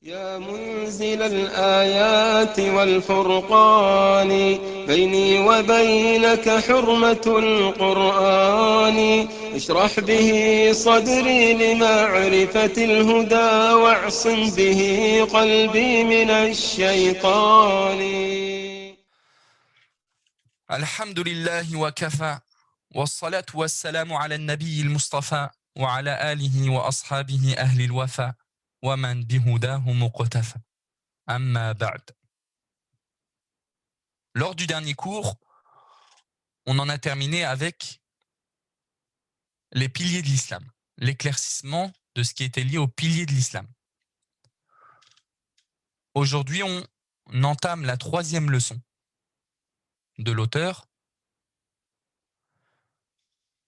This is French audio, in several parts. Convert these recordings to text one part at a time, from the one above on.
يا منزل الآيات والفرقان بيني وبينك حرمة القرآن اشرح به صدري لمعرفة الهدى واعصم به قلبي من الشيطان. الحمد لله وكفى والصلاة والسلام على النبي المصطفى وعلى آله وأصحابه أهل الوفا ومن بهداه مقتفى. Amma ba'd. Lors du dernier cours, on en a terminé avec les piliers de l'islam, l'éclaircissement de ce qui était lié aux piliers de l'islam. Aujourd'hui, on entame la troisième leçon de l'auteur.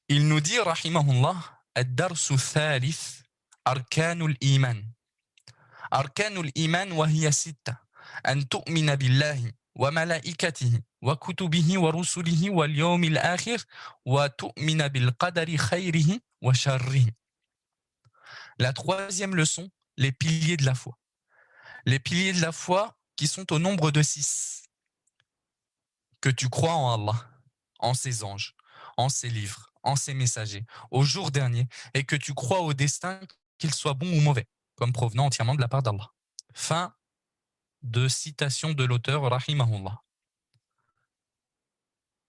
Il nous dit, rahimahullah, ad-darsu thalith arkanul iman. Arkanul iman wa hiya sitta. An tu'mina billahi wa malaikatihi wa kutubihi wa rusulihi wal yawmil akhir wa tu'mina bil qadari khayrihi wa sharrihi. La troisième leçon, les piliers de la foi. Les piliers de la foi qui sont au nombre de 6. Que tu crois en Allah, en ses anges, en ses livres, en ses messagers, au jour dernier, et que tu crois au destin, qu'il soit bon ou mauvais, comme provenant entièrement de la part d'Allah. Fin de citation de l'auteur, rahimahullah.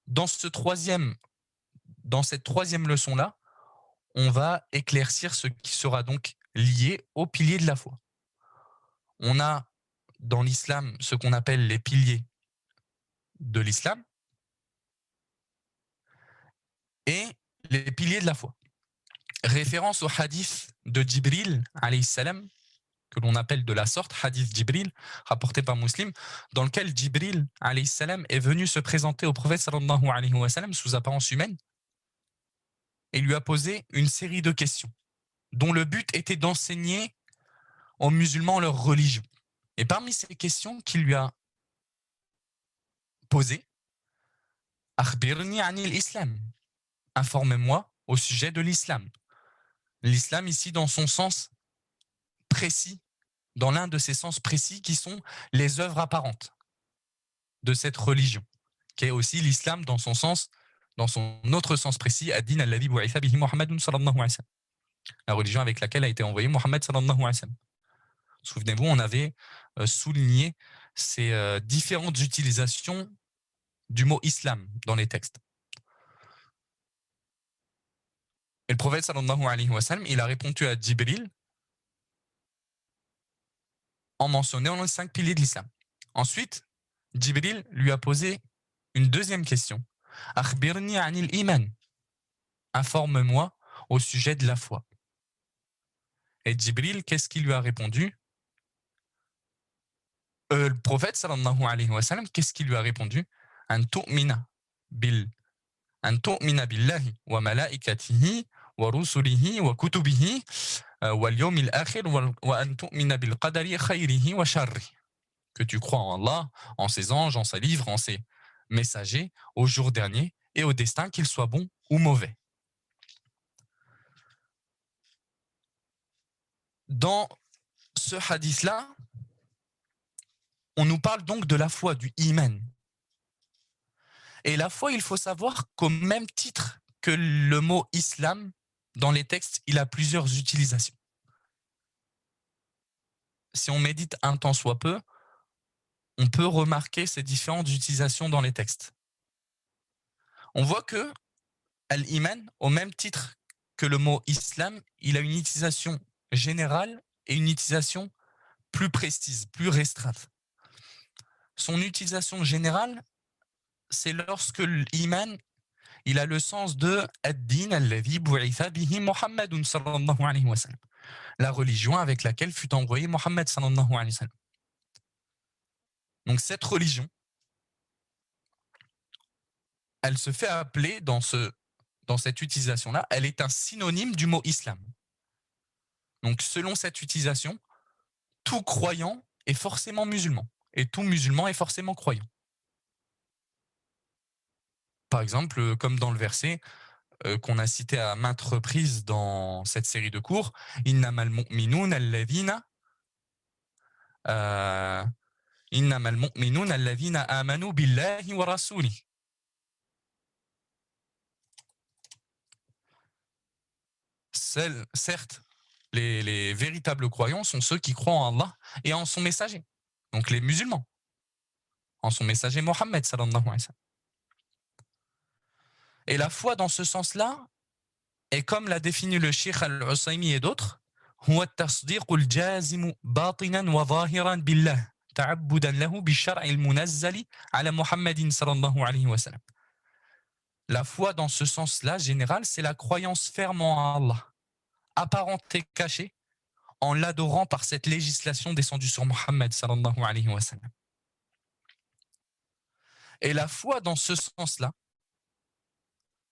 Dans cette troisième leçon-là, on va éclaircir ce qui sera donc lié aux piliers de la foi. On a dans l'islam ce qu'on appelle les piliers de l'islam et les piliers de la foi. Référence au hadith de Jibril, alayhi salam, que l'on appelle de la sorte, hadith Jibril, rapporté par Muslim, dans lequel Jibril, alayhi salam, est venu se présenter au prophète sallallahu alayhi wa sallam sous apparence humaine et lui a posé une série de questions dont le but était d'enseigner aux musulmans leur religion. Et parmi ces questions qu'il lui a posées, Akhbirni anil islam, informez-moi au sujet de l'islam. L'islam ici dans son sens précis, dans l'un de ses sens précis qui sont les œuvres apparentes de cette religion, qui est aussi l'islam dans son sens, dans son autre sens précis, ad-din alladhi bu'itha bihi Muhammadun sallallahu alayhi wa sallam, la religion avec laquelle a été envoyé Muhammad sallallahu alayhi wa sallam. Souvenez-vous, on avait souligné ces différentes utilisations du mot islam dans les textes. Et le prophète sallallahu alayhi wa sallam, il a répondu à Jibril en mentionnant les 5 piliers de l'islam. Ensuite, Jibril lui a posé une deuxième question. Akhbirni anil iman. Informe-moi au sujet de la foi. Et Jibril, qu'est-ce qu'il lui a répondu? Le prophète sallallahu alayhi wa sallam, qu'est-ce qu'il lui a répondu? An tu'mina billahi wa malaikatihi wa rusulihi wa kutubihi wal yawmil akhir wa an tu'mina bil qadari khayrihi wa sharrihi. Que tu crois en Allah, en ses anges, en ses livres, en ses messagers, au jour dernier et au destin, qu'il soit bon ou mauvais. Dans ce hadith-là, on nous parle donc de la foi, du iman. Et la foi, il faut savoir qu'au même titre que le mot islam, dans les textes, il a plusieurs utilisations. Si on médite un tant soit peu, on peut remarquer ces différentes utilisations dans les textes. On voit que al-iman, au même titre que le mot islam, il a une utilisation générale et une utilisation plus précise, plus restreinte. Son utilisation générale, c'est lorsque l'iman, il a le sens de ad-din alladhi bu'itha bihi Muhammadun sallallahu alayhi wa sallam, la religion avec laquelle fut envoyé Muhammad sallallahu alayhi wa sallam. Donc cette religion, elle se fait appeler dans cette utilisation-là, elle est un synonyme du mot islam. Donc selon cette utilisation, tout croyant est forcément musulman et tout musulman est forcément croyant. Par exemple, comme dans le verset qu'on a cité à maintes reprises dans cette série de cours, innamal mu'minun alladhina إنما المؤمنون الذين آمنوا بالله ورسوله. Certes, les véritables croyants sont ceux qui croient en Allah et en son messager, donc les musulmans, en son messager Mohammed sallallahu alayhi wa sallam. Et la foi dans ce sens-là est, comme l'a défini le Cheikh Al-Usaymi et d'autres, هو التصديق الجازم باطنا وظاهرا بالله تعبدا له بالشرع المنزل على محمد صلى الله عليه وسلم. La foi dans ce sens-là général, c'est la croyance ferme en Allah, apparente et cachée, en l'adorant par cette législation descendue sur Mohammed sallallahu alayhi wa sallam. Et la foi dans ce sens-là,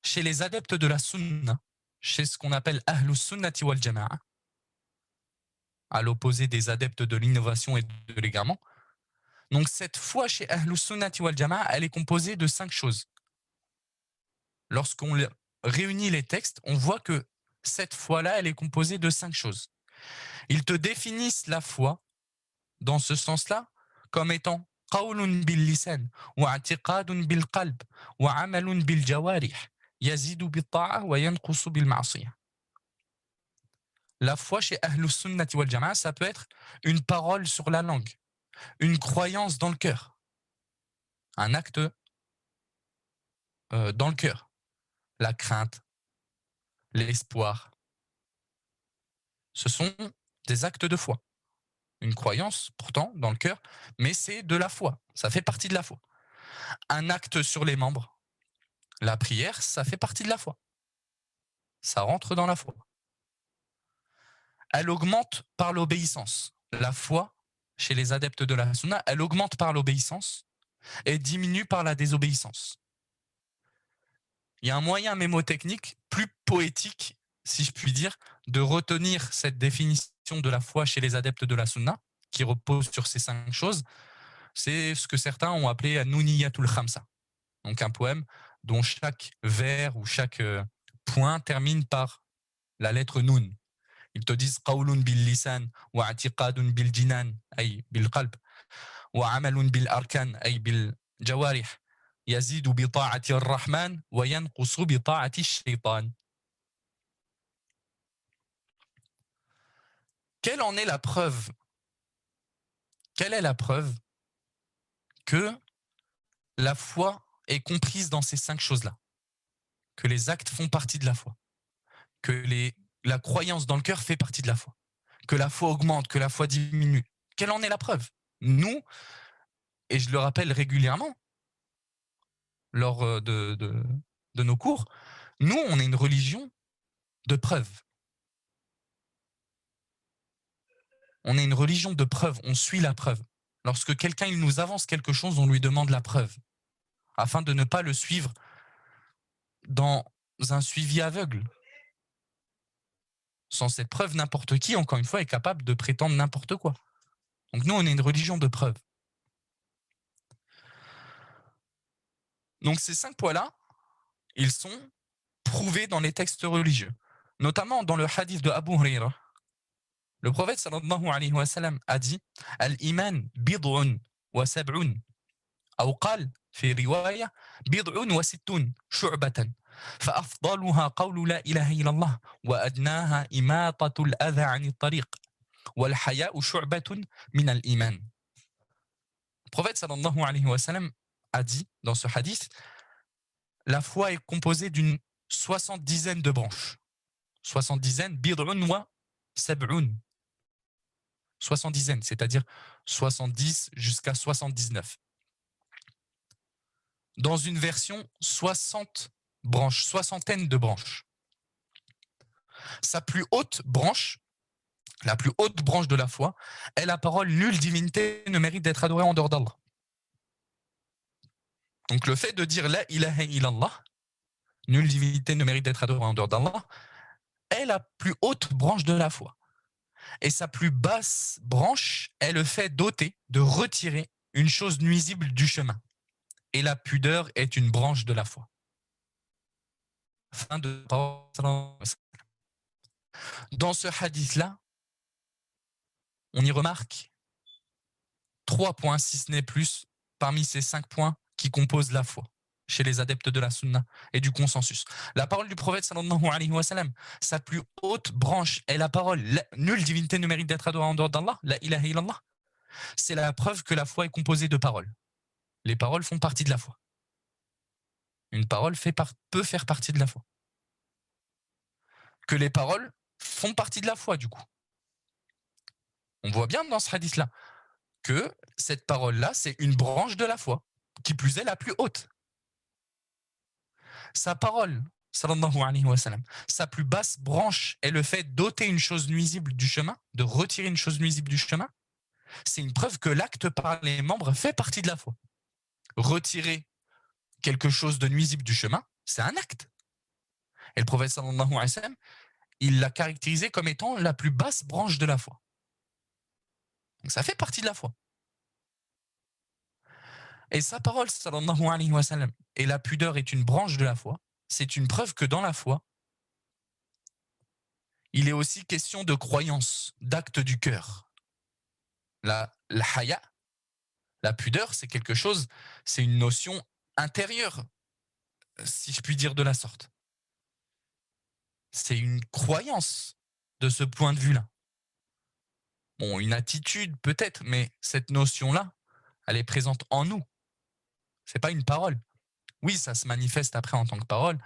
chez les adeptes de la sunna, chez ce qu'on appelle Ahlus Sunnati wal Jama'a, à l'opposé des adeptes de l'innovation et de l'égarement. Donc cette foi chez Ahlus Sunnati wal Jama'a, elle est composée de 5 choses. Lorsqu'on réunit les textes, on voit que cette foi-là, elle est composée de 5 choses. Ils te définissent la foi, dans ce sens-là, comme étant قول باللسان واعتقاد بالقلب وعمل بالجوارح يزيد بالطاعة وينقص بالمعصية. La foi chez Ahlus Sunnati wal Jama'a, ça peut être une parole sur la langue, une croyance dans le cœur, un acte dans le cœur, la crainte, l'espoir. Ce sont des actes de foi. Une croyance, pourtant, dans le cœur, mais c'est de la foi. Ça fait partie de la foi. Un acte sur les membres, la prière, ça fait partie de la foi. Ça rentre dans la foi. Elle augmente par l'obéissance. La foi, chez les adeptes de la sunna, elle augmente par l'obéissance et diminue par la désobéissance. Il y a un moyen mémotechnique plus poétique, si je puis dire, de retenir cette définition de la foi chez les adeptes de la sunna, qui repose sur ces 5 choses. C'est ce que certains ont appelé Nuniyatul Khamsa. Donc un poème dont chaque vers ou chaque point termine par la lettre Nun. Ils te disent qawlun bil lisan wa i'tiqadun bil jinan ay bil qalb wa amalun bil arkan ay bil jawarih yazidu bi ta'ati ar-rahman wa yanqusu bi ta'ati ash-shaytan. Quelle en est la preuve? Quelle est la preuve que la foi est comprise dans ces 5 choses-là? Que les actes font partie de la foi, que la croyance dans le cœur fait partie de la foi, que la foi augmente, que la foi diminue. Quelle en est la preuve? Nous, et je le rappelle régulièrement lors de nos cours, nous, on est une religion de preuve. On est une religion de preuve, on suit la preuve. Lorsque quelqu'un il nous avance quelque chose, on lui demande la preuve, afin de ne pas le suivre dans un suivi aveugle. Sans cette preuve, n'importe qui, encore une fois, est capable de prétendre n'importe quoi. Donc nous, on est une religion de preuve. Donc ces 5 points-là, ils sont prouvés dans les textes religieux, notamment dans le hadith de Abu Huraira. Le prophète sallallahu alayhi wa sallam a dit « Al-iman bid'un wa sab'un » أو قال في رواية بضع وستون شعبة فأفضلها قول لا إله إلا الله وأدناها إماطة الأذى عن الطريق والحياء شعبة من الإيمان. Le prophète sallallahu alayhi wa sallam a dit dans ce hadith, la foi est composée d'une 70aine de branches. 70aine, bid'un wa sab'un. 70aine, c'est-à-dire 70 jusqu'à 79. Dans une version 60 branches, 60aine de branches. Sa plus haute branche, la plus haute branche de la foi, est la parole « Nulle divinité ne mérite d'être adorée en dehors d'Allah ». Donc le fait de dire « La ilaha illallah », nulle divinité ne mérite d'être adorée en dehors d'Allah, est la plus haute branche de la foi. Et sa plus basse branche est le fait d'ôter, de retirer une chose nuisible du chemin. Et la pudeur est une branche de la foi. Fin de... Dans ce hadith-là, on y remarque 3 points, si ce n'est plus, parmi ces 5 points qui composent la foi chez les adeptes de la sunna et du consensus. La parole du prophète sallallahu alayhi wa sallam, sa plus haute branche est la parole. Nulle divinité ne mérite d'être adorée en dehors d'Allah, la ilaha illallah. C'est la preuve que la foi est composée de paroles. Les paroles font partie de la foi. Une parole peut faire partie de la foi. Que les paroles font partie de la foi, du coup. On voit bien dans ce hadith-là que cette parole-là, c'est une branche de la foi, qui plus est la plus haute. Sa parole, sallallahu alayhi wa sallam, sa plus basse branche est le fait d'ôter une chose nuisible du chemin, de retirer une chose nuisible du chemin. C'est une preuve que l'acte par les membres fait partie de la foi. Retirer quelque chose de nuisible du chemin, c'est un acte. Et le prophète sallallahu alayhi wa sallam, il l'a caractérisé comme étant la plus basse branche de la foi. Donc ça fait partie de la foi. Et sa parole, sallallahu alayhi wa sallam, et la pudeur est une branche de la foi, c'est une preuve que dans la foi, il est aussi question de croyance, d'acte du cœur. La haya, la pudeur, c'est quelque chose, c'est une notion intérieure, si je puis dire de la sorte. C'est une croyance de ce point de vue-là. Bon, une attitude peut-être, mais cette notion-là, elle est présente en nous. C'est pas une parole. Oui, ça se manifeste après en tant que parole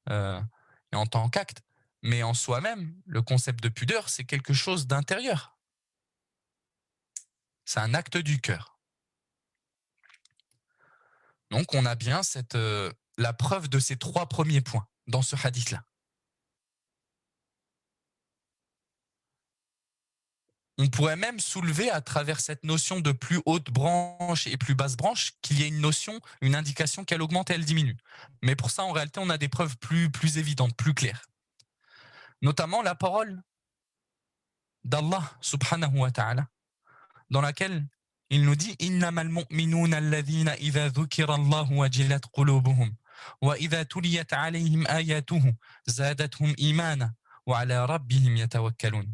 et en tant qu'acte, mais en soi-même, le concept de pudeur, c'est quelque chose d'intérieur. C'est un acte du cœur. Donc, on a bien la preuve de ces 3 premiers points dans ce hadith-là. On pourrait même soulever à travers cette notion de plus haute branche et plus basse branche qu'il y ait une notion, une indication qu'elle augmente et elle diminue. Mais pour ça, en réalité, on a des preuves plus évidentes, plus claires. Notamment la parole d'Allah subhanahu wa ta'ala, dans laquelle il nous dit « Innamal mu'minuna alladhina idha dhukira Allahu wajilat qulubuhum wa idha tuliyat alayhim ayatuhu zadatuhum imana wa ala rabbihim yatawakkalun »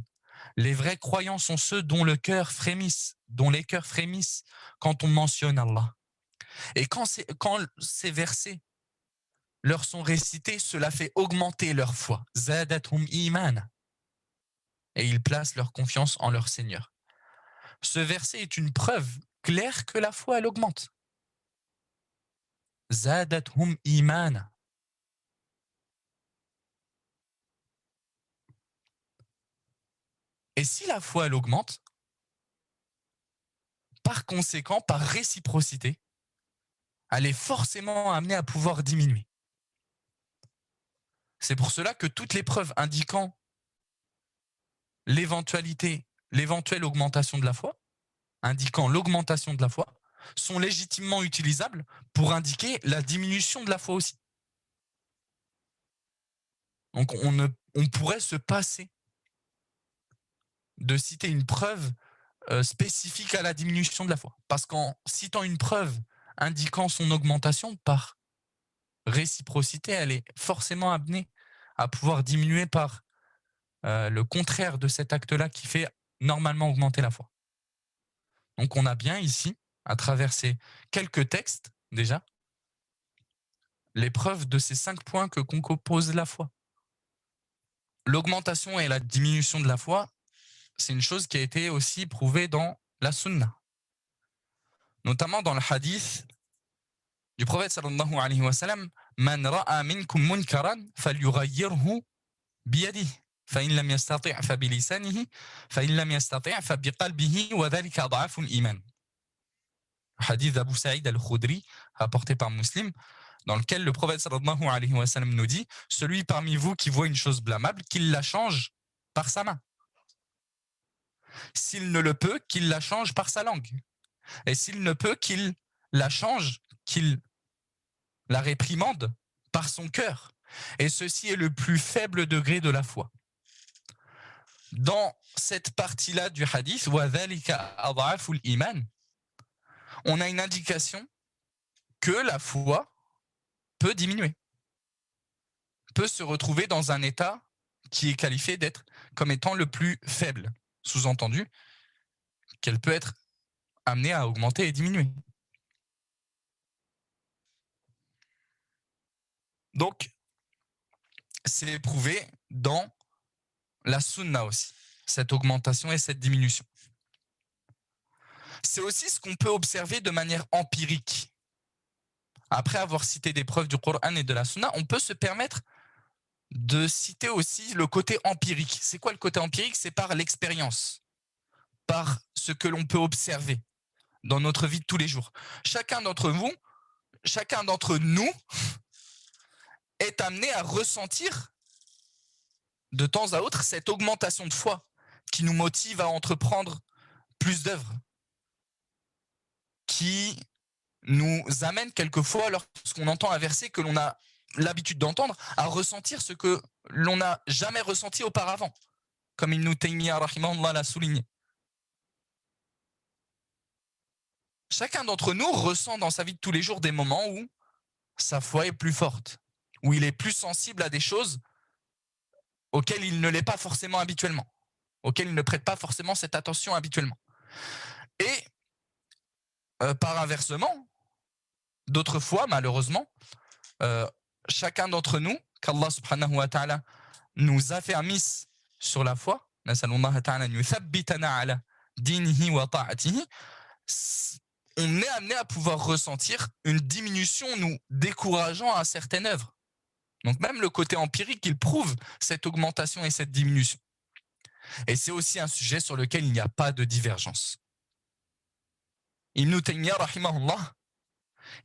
Les vrais croyants sont ceux dont les cœurs frémissent quand on mentionne Allah. Et quand ces versets leur sont récités, cela fait augmenter leur foi. Zadathum iman. Et ils placent leur confiance en leur Seigneur. Ce verset est une preuve claire que la foi, elle augmente. Zadathum iman. Et si la foi, elle augmente, par conséquent, par réciprocité, elle est forcément amenée à pouvoir diminuer. C'est pour cela que toutes les preuves indiquant l'éventuelle augmentation de la foi, indiquant l'augmentation de la foi, sont légitimement utilisables pour indiquer la diminution de la foi aussi. Donc on pourrait se passer de citer une preuve spécifique à la diminution de la foi. Parce qu'en citant une preuve indiquant son augmentation, par réciprocité, elle est forcément amenée à pouvoir diminuer par le contraire de cet acte-là qui fait normalement augmenter la foi. Donc on a bien ici, à travers ces quelques textes déjà, les preuves de ces 5 points que compose la foi. L'augmentation et la diminution de la foi, c'est une chose qui a été aussi prouvée dans la sunna. Notamment dans le hadith du prophète sallallahu alayhi wa sallam, Man ra'a minkum munkaran falyughayyirhu biyadihi fa in lam yastati' fa bilisanihi fa in lam yastati' fa biqalbihi wa dhalika ad'afu al-iman. Hadith d'Abu Sa'id al-Khudri rapporté par Muslim, dans lequel le prophète sallallahu alayhi wa sallam nous dit « Celui parmi vous qui voit une chose blâmable, qu'il la change par sa main. S'il ne le peut, qu'il la change par sa langue. Et s'il ne peut, qu'il la change, qu'il la réprimande par son cœur. Et ceci est le plus faible degré de la foi. » Dans cette partie-là du hadith, « Wa dhalika ad'afu al-iman », on a une indication que la foi peut diminuer, peut se retrouver dans un état qui est qualifié d'être comme étant le plus faible. Sous-entendu qu'elle peut être amené à augmenter et diminuer. Donc, c'est prouvé dans la sunna aussi, cette augmentation et cette diminution. C'est aussi ce qu'on peut observer de manière empirique. Après avoir cité des preuves du Coran et de la sunna, on peut se permettre de citer aussi le côté empirique. C'est quoi le côté empirique? C'est par l'expérience, par ce que l'on peut observer dans notre vie de tous les jours. Chacun d'entre nous est amené à ressentir de temps à autre cette augmentation de foi qui nous motive à entreprendre plus d'œuvres, qui nous amène quelquefois, lorsqu'on entend un verset que l'on a l'habitude d'entendre, à ressentir ce que l'on n'a jamais ressenti auparavant, comme Ibn Taymiyyah rahimahullah l'a souligné. Chacun d'entre nous ressent dans sa vie de tous les jours des moments où sa foi est plus forte, où il est plus sensible à des choses auxquelles il ne l'est pas forcément habituellement, auxquelles il ne prête pas forcément cette attention habituellement. Et par inversement, d'autres fois, malheureusement, chacun d'entre nous, qu'Allah subhanahu wa ta'ala nous affermisse sur la foi, on est amené à pouvoir ressentir une diminution nous décourageant à certaines œuvres. Donc même le côté empirique, il prouve cette augmentation et cette diminution. Et c'est aussi un sujet sur lequel il n'y a pas de divergence. Ibn Taymiyyah rahimahullah,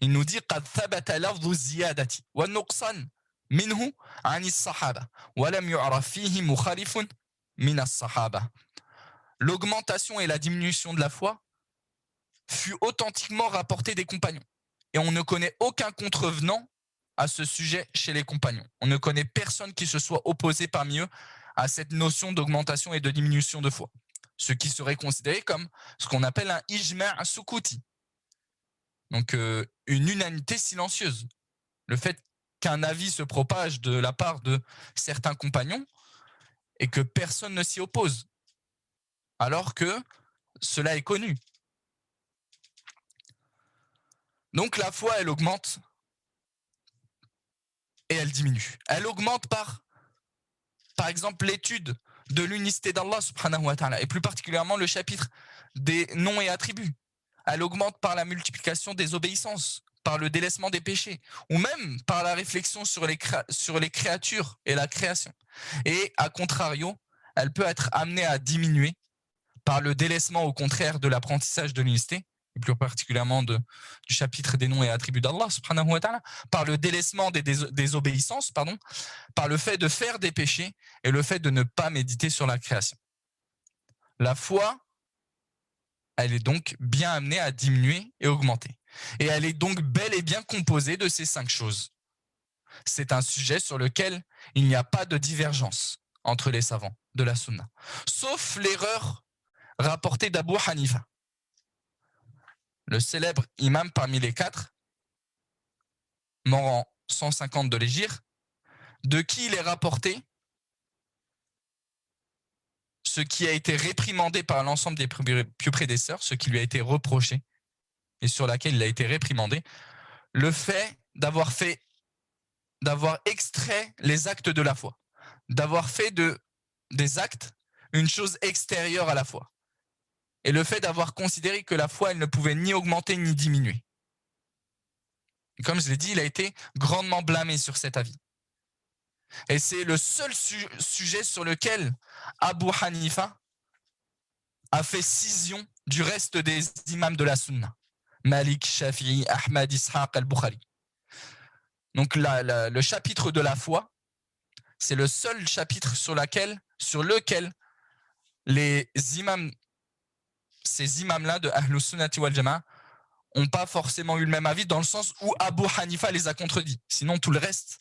il nous dit قد ثبت لفظ الزيادة والنقصان منه عن الصحابة ولم يعرف فيه مخالف من الصحابة. L'augmentation et la diminution de la foi fut authentiquement rapportée des compagnons. Et on ne connaît aucun contrevenant à ce sujet chez les compagnons. On ne connaît personne qui se soit opposé parmi eux à cette notion d'augmentation et de diminution de foi. Ce qui serait considéré comme ce qu'on appelle un ijma' sukuti. Donc une unanimité silencieuse. Le fait qu'un avis se propage de la part de certains compagnons et que personne ne s'y oppose, alors que cela est connu. Donc la foi, elle augmente et elle diminue. Elle augmente par exemple, l'étude de l'unicité d'Allah subhanahu wa ta'ala, et plus particulièrement le chapitre des noms et attributs. Elle augmente par la multiplication des obéissances, par le délaissement des péchés, ou même par la réflexion sur les créatures et la création. Et à contrario, elle peut être amenée à diminuer par le délaissement au contraire de l'apprentissage de l'unicité, et plus particulièrement du chapitre des noms et attributs d'Allah subhanahu wa ta'ala, par le délaissement des obéissances, par le fait de faire des péchés et le fait de ne pas méditer sur la création. La foi, elle est donc bien amenée à diminuer et augmenter. Et elle est donc bel et bien composée de ces 5 choses. C'est un sujet sur lequel il n'y a pas de divergence entre les savants de la sunna, sauf l'erreur rapportée d'Abu Hanifa, le célèbre imam parmi les 4, mort en 150 de l'Hégire, de qui il est rapporté ce qui a été réprimandé par l'ensemble des pieux prédécesseurs, ce qui lui a été reproché et sur laquelle il a été réprimandé, le fait d'avoir extrait les actes de la foi, d'avoir fait des actes une chose extérieure à la foi. Et le fait d'avoir considéré que la foi, elle ne pouvait ni augmenter ni diminuer. Et comme je l'ai dit, il a été grandement blâmé sur cet avis. Et c'est le seul sujet sur lequel Abu Hanifa a fait scission du reste des imams de la sunna. Malik, Shafi'i, Ahmad, Ishaq, al-Bukhari. Donc le chapitre de la foi, c'est le seul chapitre sur lequel ces imams-là de Ahlus Sunnati wal Jama'a n'ont pas forcément eu le même avis, dans le sens où Abu Hanifa les a contredits. Sinon, tout le reste,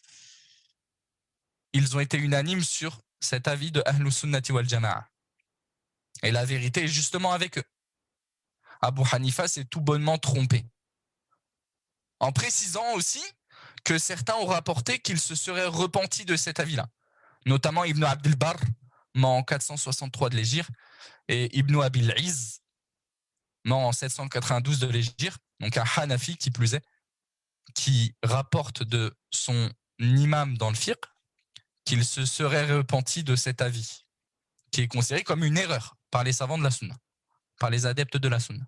ils ont été unanimes sur cet avis de Ahlus Sunnati wal Jama'a. Et la vérité est justement avec eux. Abu Hanifa s'est tout bonnement trompé. En précisant aussi que certains ont rapporté qu'ils se seraient repentis de cet avis-là. Notamment Ibn Abd al-Barr, mort en 463 de l'Hégire, et Ibn Abil Izz, mort en 792 de l'Hégire, donc un Hanafi qui plus est, qui rapporte de son imam dans le fiqh qu'il se serait repenti de cet avis, qui est considéré comme une erreur par les savants de la Sunna, par les adeptes de la Sunna.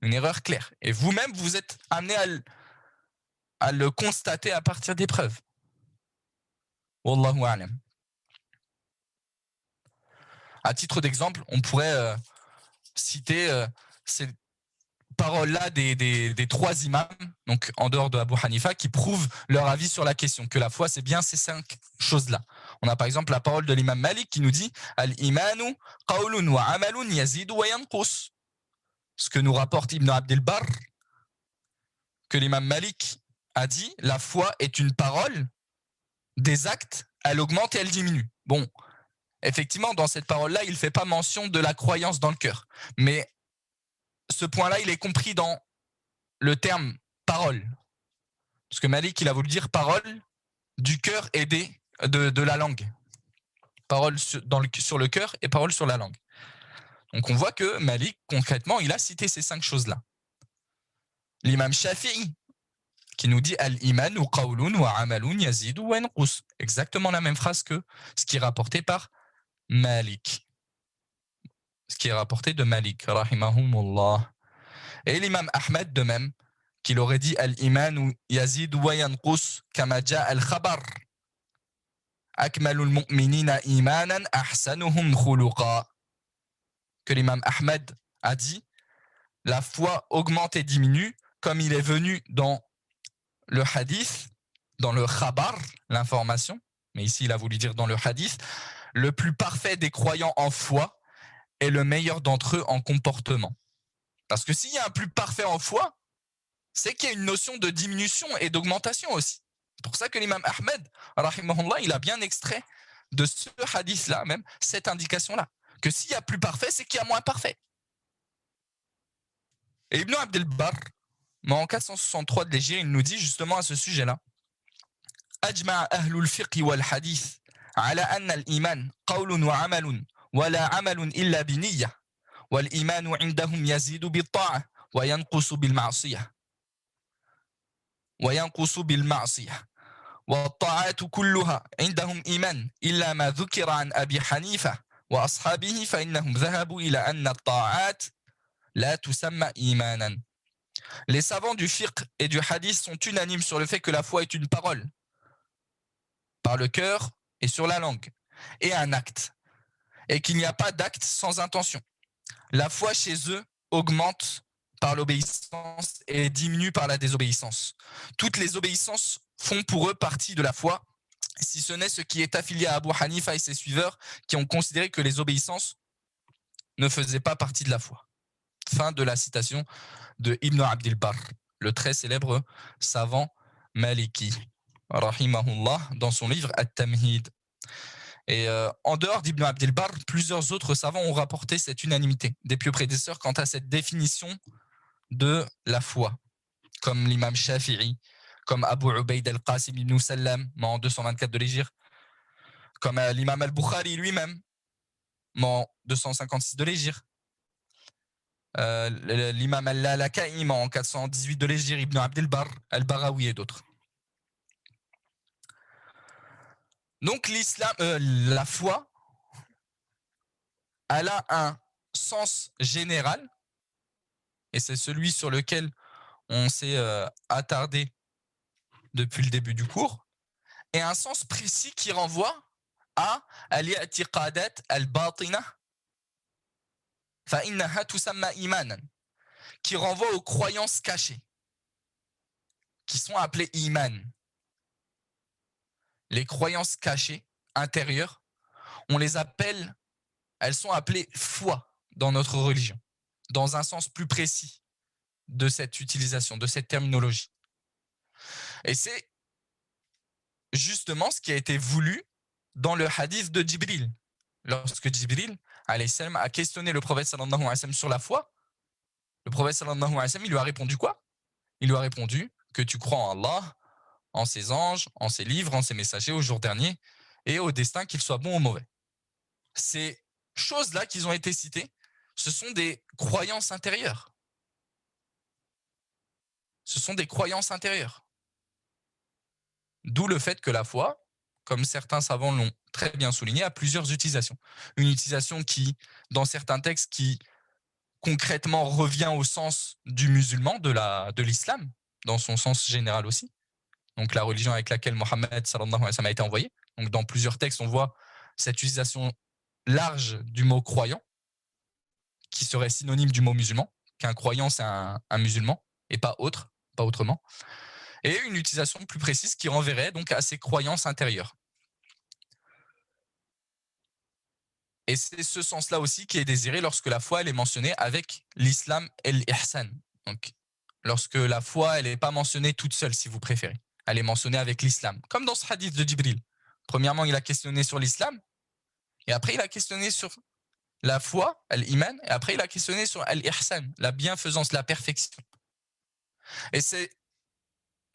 Une erreur claire. Et vous-même, vous êtes amené à le constater à partir des preuves. Wallahu a'lam. À titre d'exemple, on pourrait citer ces paroles-là des trois imams, donc en dehors de Abu Hanifa, qui prouvent leur avis sur la question, que la foi, c'est bien ces 5 choses-là. On a par exemple la parole de l'imam Malik qui nous dit « Al-imanu qawlun wa amalun yazidu wa yanqus ». Ce que nous rapporte Ibn Abdel Barr, que l'imam Malik a dit « La foi est une parole, des actes, elle augmente et elle diminue ». Bon, effectivement, dans cette parole-là, il ne fait pas mention de la croyance dans le cœur. Mais ce point-là, il est compris dans le terme parole. Parce que Malik, il a voulu dire parole du cœur et de la langue. Parole sur le cœur et parole sur la langue. Donc on voit que Malik, concrètement, il a cité ces 5 choses-là. L'imam Shafi'i, qui nous dit « Al-imanu qawlun wa amalun yazidu wa yanqus ». Exactement la même phrase que ce qui est rapporté par Malik. Ce qui est rapporté de Malik, rahimahumullah. Et l'imam Ahmed de même, qu'il aurait dit Al-imanu yazidu wa yanqus kama jaa al-khabar. Akmalul mu'minina imanan ahsanuhum khuluqa. Que l'imam Ahmed a dit la foi augmente et diminue comme il est venu dans le hadith, dans le khabar, l'information, mais ici il a voulu dire dans le hadith, le plus parfait des croyants en foi est le meilleur d'entre eux en comportement. Parce que s'il y a un plus parfait en foi, c'est qu'il y a une notion de diminution et d'augmentation aussi. C'est pour ça que l'imam Ahmed, rahimahullah, il a bien extrait de ce hadith-là, même cette indication-là, que s'il y a plus parfait, c'est qu'il y a moins parfait. Et Ibn Abdel Barr, en 463 de l'Hégire, il nous dit justement à ce sujet-là Ajma'a ahlul fiqh wal hadith ala anna al-iman qawlun wa amalun wa la amalun illa bi niyyah wal imanu indahum yazidu bil ta'ah wa yanqusu bil ma'siyah wa ta'atu kulluha indahum iman illa ma dhukira an Abi Hanifa wa ashabihi fa innahum dhahabu ila anna at-ta'at la tusamma imanan. Les savants du fiqh et du hadith sont unanimes sur le fait que la foi est une parole, par le cœur et sur la langue, et un acte, et qu'il n'y a pas d'acte sans intention. La foi chez eux augmente par l'obéissance et diminue par la désobéissance. Toutes les obéissances font pour eux partie de la foi, si ce n'est ce qui est affilié à Abu Hanifa et ses suiveurs qui ont considéré que les obéissances ne faisaient pas partie de la foi. Fin de la citation de Ibn Abdel Barr, le très célèbre savant maliki, rahimahullah, dans son livre At-Tamhid. Et en dehors d'Ibn Abdel Barr, plusieurs autres savants ont rapporté cette unanimité des pieux prédécesseurs quant à cette définition de la foi, comme l'imam Shafi'i, comme Abu Ubayd al-Qasim ibn Sallam, en 224 de l'Hégire, comme l'imam al-Bukhari lui-même, en 256 de l'Hégire, l'imam al-Lalaka'i en 418 de l'Hégire, Ibn Abdel Barr, al-Barawi et d'autres. Donc l'islam, la foi, elle a un sens général, et c'est celui sur lequel on s'est attardé depuis le début du cours, et un sens précis qui renvoie à al-i'tiqadat al-batina fa innaha tusamma imanan, qui renvoie aux croyances cachées, qui sont appelées iman. Les croyances cachées, intérieures, on les appelle, elles sont appelées foi dans notre religion, dans un sens plus précis de cette utilisation, de cette terminologie. Et c'est justement ce qui a été voulu dans le hadith de Jibril. Lorsque Jibril, alayhi salam, a questionné le prophète sallallahu alayhi wa sallam sur la foi, le prophète sallallahu alayhi wa sallam, il lui a répondu quoi? Il lui a répondu que tu crois en Allah, en ses anges, en ses livres, en ses messagers, au jour dernier, et au destin, qu'il soit bon ou mauvais. Ces choses-là qui ont été citées, ce sont des croyances intérieures. ce sont des croyances intérieures. D'où le fait que la foi, comme certains savants l'ont très bien souligné, a plusieurs utilisations. Une utilisation qui, dans certains textes, qui concrètement revient au sens du musulman, de l'islam, dans son sens général aussi. Donc la religion avec laquelle Mohammed sallallahu alayhi wa sallam a été envoyé. Donc dans plusieurs textes, on voit cette utilisation large du mot croyant, qui serait synonyme du mot musulman, qu'un croyant c'est un musulman, et pas autrement. Et une utilisation plus précise qui renverrait donc à ses croyances intérieures. Et c'est ce sens-là aussi qui est désiré lorsque la foi elle est mentionnée avec l'islam et l'ihsan. Donc, lorsque la foi elle n'est pas mentionnée toute seule, si vous préférez. Elle est mentionnée avec l'islam. Comme dans ce hadith de Jibril. Premièrement, il a questionné sur l'islam, et après il a questionné sur la foi, l'iman, et après il a questionné sur l'ihsan, la bienfaisance, la perfection. Et c'est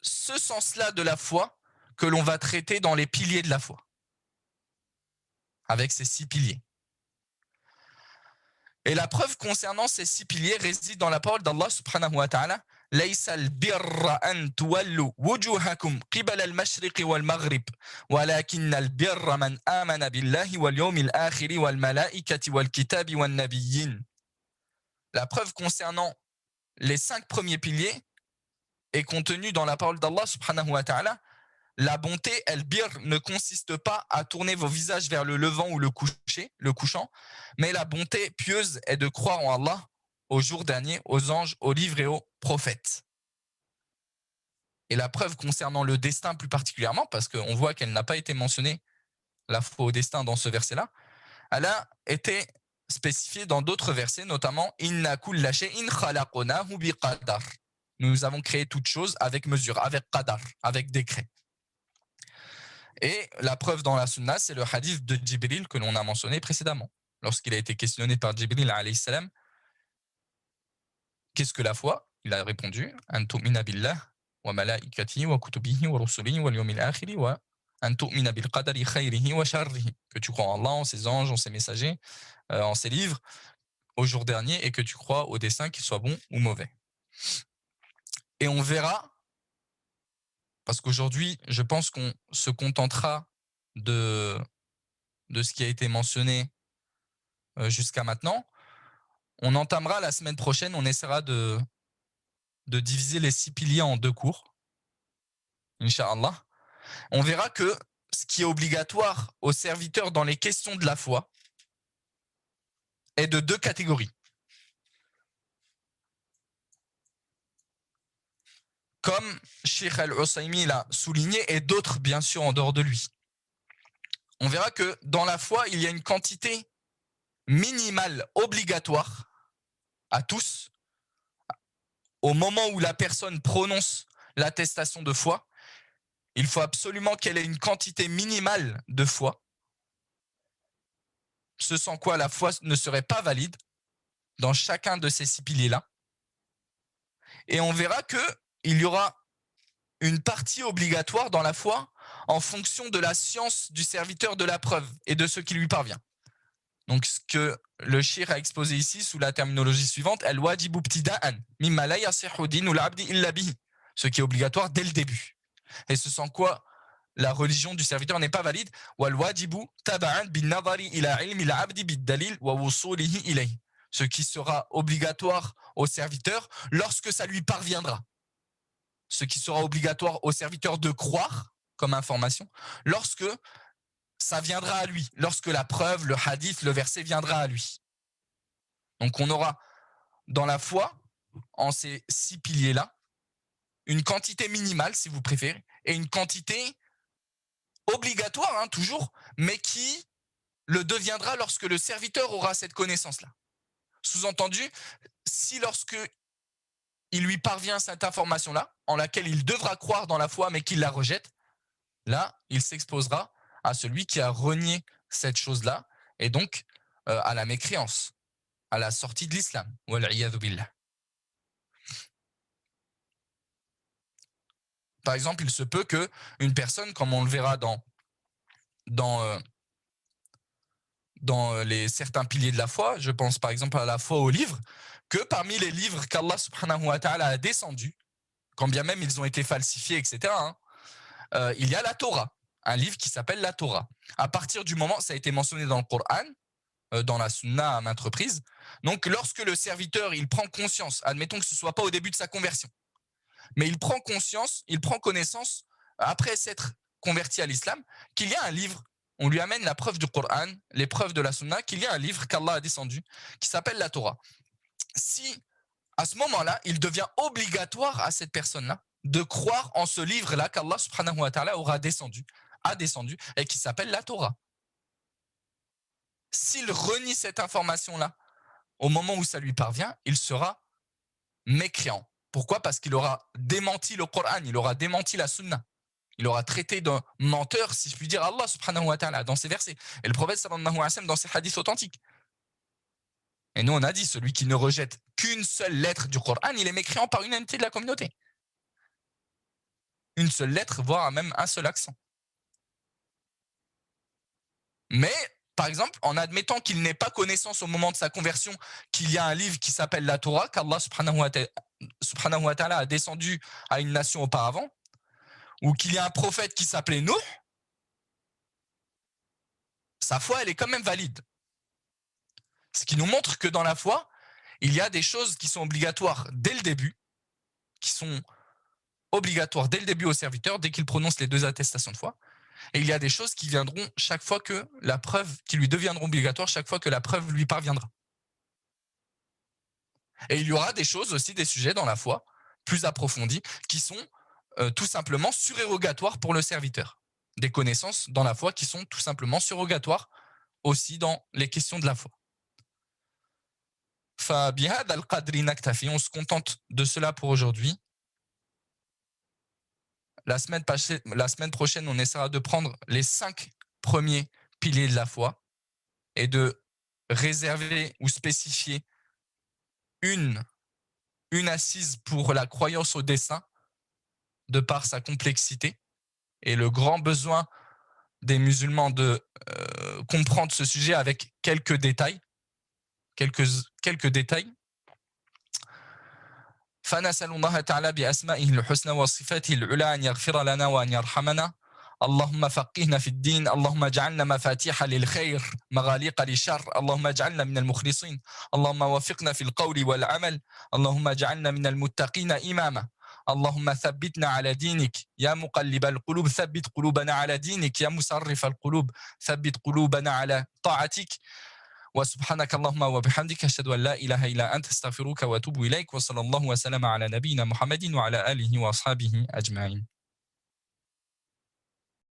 ce sens-là de la foi que l'on va traiter dans les piliers de la foi. Avec ces 6 piliers. Et la preuve concernant ces 6 piliers réside dans la parole d'Allah subhanahu wa ta'ala. ليس البر أن تولوا وجوهكم قبل المشرق والمغرب ولكن البر من آمن بالله واليوم الآخر والملائكة والكتاب والنبيين. La preuve concernant les 5 premiers piliers est contenue dans la parole d'Allah subhanahu wa ta'ala. La bonté, el-bir, ne consiste pas à tourner vos visages vers le levant ou le couchant, mais la bonté pieuse est de croire en Allah, au jour dernier, aux anges, aux livres et aux prophètes. Et la preuve concernant le destin plus particulièrement, parce qu'on voit qu'elle n'a pas été mentionnée, la foi au destin, dans ce verset-là, elle a été spécifiée dans d'autres versets, notamment « Inna kulla shay'in khalaqnahu bi qadar ». Nous avons créé toute chose avec mesure, avec qadar, avec décret. Et la preuve dans la sunna, c'est le hadith de Jibril que l'on a mentionné précédemment. Lorsqu'il a été questionné par Jibril alayhi salam, qu'est-ce que la foi? Il a répondu an tu'mina billah wa malaikatihi wa kutubihi wa rusulihi wal yawmil akhir wa an tu'mina bil qadari khayrihi wa sharrihi. Que tu crois en Allah, en ses anges, en ses messagers, en ses livres, au jour dernier, et que tu crois au destin, qu'il soit bon ou mauvais. Et on verra. Parce qu'aujourd'hui, je pense qu'on se contentera de ce qui a été mentionné jusqu'à maintenant. On entamera la semaine prochaine, on essaiera de diviser les 6 piliers en 2 cours. Inch'Allah. On verra que ce qui est obligatoire aux serviteurs dans les questions de la foi est de 2 catégories. Comme Cheikh Al-Usaymi l'a souligné, et d'autres bien sûr en dehors de lui. On verra que dans la foi, il y a une quantité minimale obligatoire à tous. Au moment où la personne prononce l'attestation de foi, il faut absolument qu'elle ait une quantité minimale de foi, ce sans quoi la foi ne serait pas valide dans chacun de ces 6 piliers-là. Et on verra qu'il y aura une partie obligatoire dans la foi en fonction de la science du serviteur de la preuve et de ce qui lui parvient. Donc ce que le cheikh a exposé ici sous la terminologie suivante, al-wajibu ibtida'an mimma la yasihhu dinul abdi illa bihi, ce qui est obligatoire dès le début. Et ce sans quoi la religion du serviteur n'est pas valide. Wal-wajibu taba'an bin nadari ila ilmi al-abdi bid-dalil wa wusulihi ilayhi, ce qui sera obligatoire au serviteur lorsque ça lui parviendra. Ce qui sera obligatoire au serviteur de croire comme information lorsque ça viendra à lui, lorsque la preuve, le hadith, le verset viendra à lui. Donc on aura dans la foi, en ces 6 piliers-là, une quantité minimale, si vous préférez, et une quantité obligatoire, toujours, mais qui le deviendra lorsque le serviteur aura cette connaissance-là. Sous-entendu, si lorsque il lui parvient cette information-là, en laquelle il devra croire dans la foi, mais qu'il la rejette, là, il s'exposera à celui qui a renié cette chose-là, et donc à la mécréance, à la sortie de l'islam. Wal-'iyadhu billah. Par exemple, il se peut qu'une personne, comme on le verra dans les certains piliers de la foi, je pense par exemple à la foi aux livres, que parmi les livres qu'Allah subhanahu wa ta'ala a descendus, quand bien même ils ont été falsifiés, etc., hein, il y a la Torah, un livre qui s'appelle la Torah. À partir du moment, ça a été mentionné dans le Coran, dans la Sunna à maintes reprises, donc lorsque le serviteur il prend conscience, admettons que ce ne soit pas au début de sa conversion, mais il prend conscience, il prend connaissance, après s'être converti à l'islam, qu'il y a un livre, on lui amène la preuve du Coran, les preuves de la Sunna, qu'il y a un livre qu'Allah a descendu, qui s'appelle la Torah. Si, à ce moment-là, il devient obligatoire à cette personne-là de croire en ce livre-là qu'Allah subhanahu wa ta'ala a descendu, et qui s'appelle la Torah. S'il renie cette information-là, au moment où ça lui parvient, il sera mécréant. Pourquoi? Parce qu'il aura démenti le Coran, il aura démenti la Sunna. Il aura traité d'un menteur, si je puis dire, Allah subhanahu wa ta'ala, dans ses versets. Et le prophète sallallahu alayhi wa sallam dans ses hadiths authentiques. Et nous, on a dit, celui qui ne rejette qu'une seule lettre du Coran, il est mécréant par unanimité de la communauté. Une seule lettre, voire même un seul accent. Mais, par exemple, en admettant qu'il n'ait pas connaissance au moment de sa conversion qu'il y a un livre qui s'appelle la Torah, qu'Allah subhanahu wa ta'ala a descendu à une nation auparavant, ou qu'il y a un prophète qui s'appelait Nuh, sa foi, elle est quand même valide. Ce qui nous montre que dans la foi, il y a des choses qui sont obligatoires dès le début, qui sont obligatoires dès le début au serviteur, dès qu'il prononce les 2 attestations de foi. Et il y a des choses qui viendront chaque fois que la preuve, qui lui deviendront obligatoires chaque fois que la preuve lui parviendra. Et il y aura des choses aussi, des sujets dans la foi, plus approfondis, qui sont tout simplement surérogatoires pour le serviteur. Des connaissances dans la foi qui sont tout simplement surrogatoires aussi dans les questions de la foi. فبهذا القدر نكتفي, on se contente de cela pour aujourd'hui. La semaine prochaine, on essaiera de prendre les 5 premiers piliers de la foi et de réserver ou spécifier une assise pour la croyance au dessein de par sa complexité et le grand besoin des musulmans de comprendre ce sujet avec quelques détails. فنسأل الله تعالى بأسمائه الحسنى وصفاته العلى أن يغفر لنا وأن يرحمنا. اللهم فقهنا في الدين، اللهم اجعلنا مفاتيح للخير مغاليق للشر، اللهم اجعلنا من المخلصين، اللهم وفقنا في القول والعمل، اللهم اجعلنا من المتقين إماما، اللهم ثبتنا على دينك يا مقلب القلوب ثبت قلوبنا على دينك يا مصرف القلوب ثبت قلوبنا على طاعتك. وسبحانك اللهم وبحمدك أشهد أن لا إله إلا أنت أستغفرك وأتوب إليك وصلى الله وسلم على نبينا محمد وعلى آله وأصحابه أجمعين.